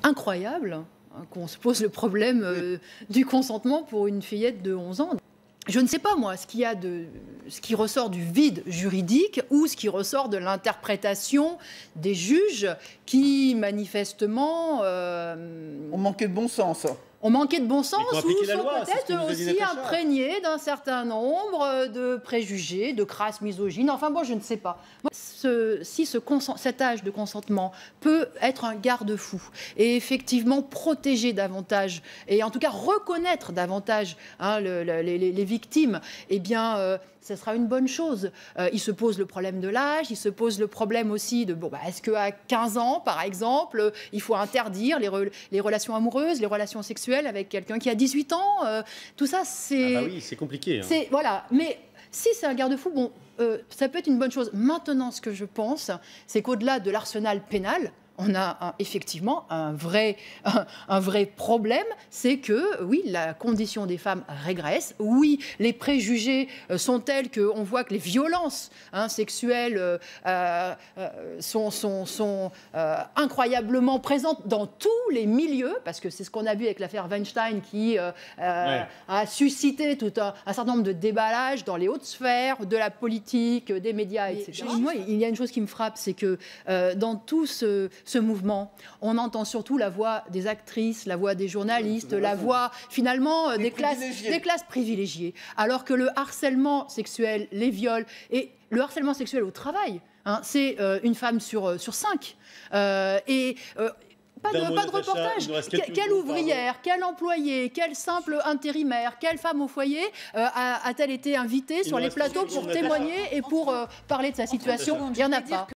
incroyable qu'on se pose le problème du consentement pour une fillette de 11 ans. Je ne sais pas, moi, ce qui ressort du vide juridique ou ce qui ressort de l'interprétation des juges qui, manifestement... On manquait de bon sens. On manquait de bon sens ou sont peut-être aussi imprégnés d'un certain nombre de préjugés, de crasses misogynes. Enfin bon, je ne sais pas. Moi, cet âge de consentement peut être un garde-fou et effectivement protéger davantage et en tout cas reconnaître davantage les victimes, eh bien, ça sera une bonne chose. Il se pose le problème de l'âge, il se pose le problème aussi de est-ce qu'à 15 ans, par exemple, il faut interdire les relations amoureuses, les relations sexuelles avec quelqu'un qui a 18 ans, tout ça, c'est... Ah bah oui, c'est compliqué. Hein. Voilà, mais si c'est un garde-fou, ça peut être une bonne chose. Maintenant, ce que je pense, c'est qu'au-delà de l'arsenal pénal, on a effectivement un vrai problème, c'est que, oui, la condition des femmes régresse, oui, les préjugés sont tels qu'on voit que les violences sexuelles sont incroyablement présentes dans tous les milieux, parce que c'est ce qu'on a vu avec l'affaire Weinstein qui a suscité tout un certain nombre de déballages dans les hautes sphères, de la politique, des médias, etc. Moi, il y a une chose qui me frappe, c'est que dans tout ce mouvement, on entend surtout la voix des actrices, la voix des journalistes, la voix finalement des classes privilégiées. Alors que le harcèlement sexuel, les viols et le harcèlement sexuel au travail, c'est une femme sur 5. Pas de reportage. Quelle ouvrière, quelle employée, quelle simple intérimaire, quelle femme au foyer a-t-elle été invitée sur les plateaux pour témoigner et pour parler de sa situation? Il n'y en a pas.